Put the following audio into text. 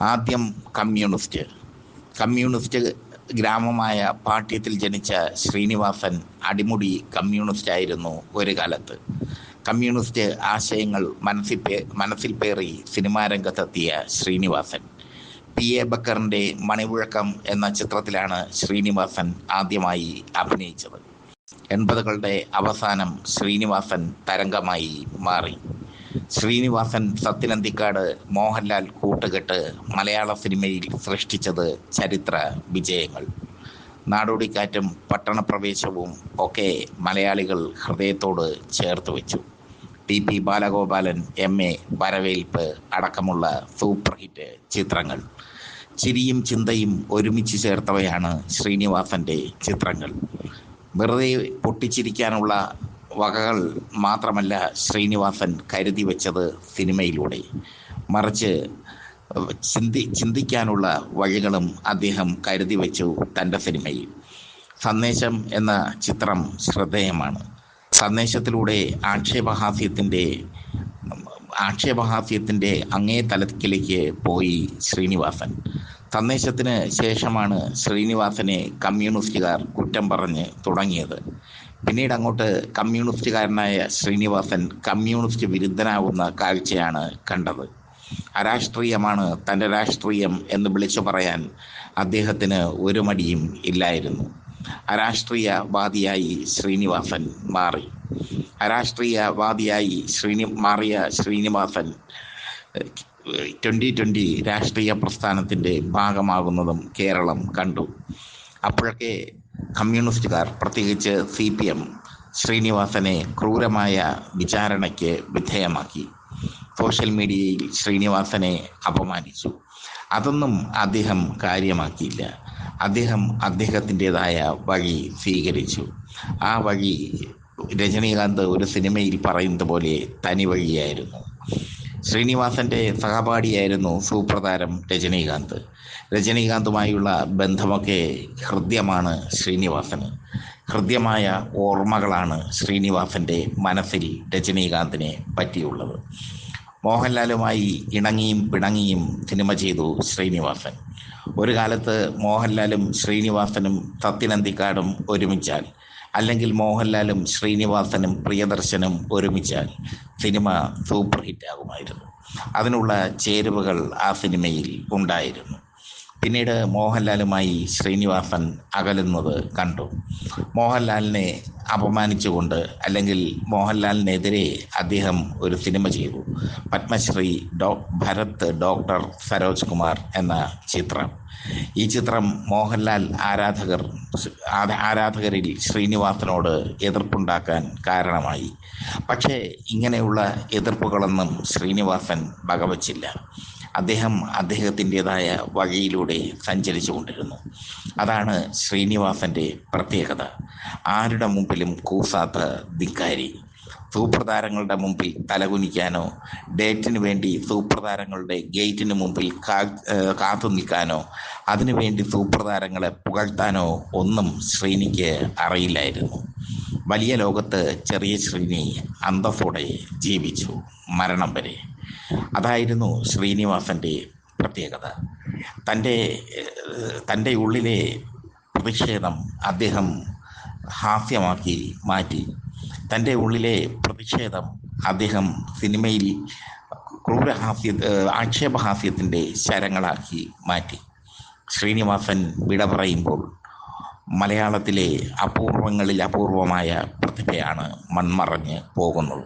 ആദ്യം കമ്മ്യൂണിസ്റ്റ് ഗ്രാമമായ പാട്യത്തിൽ ജനിച്ച ശ്രീനിവാസൻ അടിമുടി കമ്മ്യൂണിസ്റ്റായിരുന്നു ഒരു കാലത്ത്. കമ്മ്യൂണിസ്റ്റ് ആശയങ്ങൾ മനസ്സിൽ പേറി സിനിമാരംഗത്തെത്തിയ ശ്രീനിവാസൻ PA ബക്കറിൻ്റെ മണിമുഴക്കം എന്ന ചിത്രത്തിലാണ് ശ്രീനിവാസൻ ആദ്യമായി അഭിനയിച്ചത്. 80കളുടെ അവസാനം ശ്രീനിവാസൻ തരംഗമായി മാറി. ശ്രീനിവാസൻ സത്യനന്തിക്കാട് മോഹൻലാൽ കൂട്ടുകെട്ട് മലയാള സിനിമയിൽ സൃഷ്ടിച്ചത് ചരിത്ര വിജയങ്ങൾ. നാടോടിക്കാറ്റും പട്ടണപ്രവേശവും ഒക്കെ മലയാളികൾ ഹൃദയത്തോട് ചേർത്ത് വെച്ചു. TP ബാലഗോപാലൻ MA വരവേൽപ്പ് അടക്കമുള്ള സൂപ്പർ ഹിറ്റ് ചിത്രങ്ങൾ. ചിരിയും ചിന്തയും ഒരുമിച്ച് ചേർത്തവയാണ് ശ്രീനിവാസൻ്റെ ചിത്രങ്ങൾ. വെറുതെ പൊട്ടിച്ചിരിക്കാനുള്ള വകകൾ മാത്രമല്ല ശ്രീനിവാസൻ കരുതി വെച്ചത് സിനിമയിലൂടെ, മറിച്ച് ചിന്തിക്കാനുള്ള വഴികളും അദ്ദേഹം കരുതി വെച്ചു തൻ്റെ സിനിമയിൽ. സന്ദേശം എന്ന ചിത്രം ശ്രദ്ധേയമാണ്. സന്ദേശത്തിലൂടെ ആക്ഷേപഹാസ്യത്തിൻ്റെ അങ്ങേ തലത്തിലേക്ക് പോയി ശ്രീനിവാസൻ. സന്ദേശത്തിന് ശേഷമാണ് ശ്രീനിവാസനെ കമ്മ്യൂണിസ്റ്റുകാർ കുറ്റം പറഞ്ഞ് തുടങ്ങിയത്. പിന്നീട് അങ്ങോട്ട് കമ്മ്യൂണിസ്റ്റുകാരനായ ശ്രീനിവാസൻ കമ്മ്യൂണിസ്റ്റ് വിരുദ്ധനാകുന്ന കാഴ്ചയാണ് കണ്ടത്. അരാഷ്ട്രീയമാണ് തൻ്റെ രാഷ്ട്രീയം എന്ന് വിളിച്ചു പറയാൻ അദ്ദേഹത്തിന് ഒരു മടിയും ഇല്ലായിരുന്നു. അരാഷ്ട്രീയവാദിയായി ശ്രീനിവാസൻ മാറി. മാറിയ ശ്രീനിവാസൻ 2020 രാഷ്ട്രീയ പ്രസ്ഥാനത്തിൻ്റെ ഭാഗമാകുന്നതും കേരളം കണ്ടു. അപ്പോഴൊക്കെ കമ്മ്യൂണിസ്റ്റുകാർ, പ്രത്യേകിച്ച് CPM, ശ്രീനിവാസനെ ക്രൂരമായ വിചാരണയ്ക്ക് വിധേയമാക്കി. സോഷ്യൽ മീഡിയയിൽ ശ്രീനിവാസനെ അപമാനിച്ചു. അതൊന്നും അദ്ദേഹം കാര്യമാക്കിയില്ല. അദ്ദേഹം അദ്ദേഹത്തിൻ്റെതായ വഴി സ്വീകരിച്ചു. ആ വഴി രജനീകാന്ത് ഒരു സിനിമയിൽ പറയുന്നത് പോലെ തനി വഴിയായിരുന്നു. ശ്രീനിവാസൻ്റെ സഹപാഠിയായിരുന്നു സൂപ്രതാരം രജനീകാന്ത്. രജനീകാന്തുമായുള്ള ബന്ധമൊക്കെ ഹൃദ്യമാണ് ശ്രീനിവാസന്. ഹൃദ്യമായ ഓർമ്മകളാണ് ശ്രീനിവാസൻ്റെ മനസ്സിൽ രജനീകാന്തിനെ പറ്റിയുള്ളത്. മോഹൻലാലുമായി ഇണങ്ങിയും പിണങ്ങിയും സിനിമ ചെയ്തു ശ്രീനിവാസൻ. ഒരു കാലത്ത് മോഹൻലാലും ശ്രീനിവാസനും സത്യനന്തിക്കാടും ഒരുമിച്ചാൽ, അല്ലെങ്കിൽ മോഹൻലാലും ശ്രീനിവാസനും പ്രിയദർശനും ഒരുമിച്ചാൽ സിനിമ സൂപ്പർ ഹിറ്റാകുമായിരുന്നു. അതിനുള്ള ചേരുവകൾ ആ സിനിമയിൽ ഉണ്ടായിരുന്നു. പിന്നീട് മോഹൻലാലുമായി ശ്രീനിവാസൻ അകലുന്നത് കണ്ടു. മോഹൻലാലിനെ അപമാനിച്ചുകൊണ്ട്, അല്ലെങ്കിൽ മോഹൻലാലിനെതിരെ അദ്ദേഹം ഒരു സിനിമ ചെയ്തു. പത്മശ്രീ ഭരത് ഡോക്ടർ സരോജ് കുമാർ എന്ന ചിത്രം. ഈ ചിത്രം മോഹൻലാൽ ആരാധകരിൽ ശ്രീനിവാസനോട് എതിർപ്പുണ്ടാക്കാൻ കാരണമായി. പക്ഷേ ഇങ്ങനെയുള്ള എതിർപ്പുകളൊന്നും ശ്രീനിവാസൻ വകവച്ചില്ല. അദ്ദേഹം അദ്ദേഹത്തിൻ്റെതായ വഴിയിലൂടെ സഞ്ചരിച്ചു കൊണ്ടിരുന്നു. അതാണ് ശ്രീനിവാസൻ്റെ പ്രത്യേകത. ആരുടെ മുമ്പിലും കൂസാത്ത ധിക്കാരി. സൂപ്രതാരങ്ങളുടെ മുമ്പിൽ തലകുനിക്കാനോ, ഡേറ്റിന് വേണ്ടി സൂപ്രതാരങ്ങളുടെ ഗേറ്റിന് മുമ്പിൽ കാത്തു നിൽക്കാനോ, അതിനുവേണ്ടി സൂപ്രതാരങ്ങളെ പുകഴ്ത്താനോ ഒന്നും ശ്രീനിക്ക് അറിയില്ലായിരുന്നു. വലിയ ലോകത്ത് ചെറിയ ശ്രീനി അന്തസ്സോടെ ജീവിച്ചു മരണം വരെ. അതായിരുന്നു ശ്രീനിവാസൻ്റെ പ്രത്യേകത. തൻ്റെ ഉള്ളിലെ പ്രതിഷേധം അദ്ദേഹം ഹാസ്യമാക്കി മാറ്റി. തൻ്റെ ഉള്ളിലെ പ്രതിഷേധം അദ്ദേഹം സിനിമയിൽ ആക്ഷേപഹാസ്യത്തിൻ്റെ ശരങ്ങളാക്കി മാറ്റി. ശ്രീനിവാസൻ വിട പറയുമ്പോൾ മലയാളത്തിലെ അപൂർവങ്ങളിൽ അപൂർവമായ പ്രതിഭയാണ് മൺമറഞ്ഞ് പോകുന്നത്.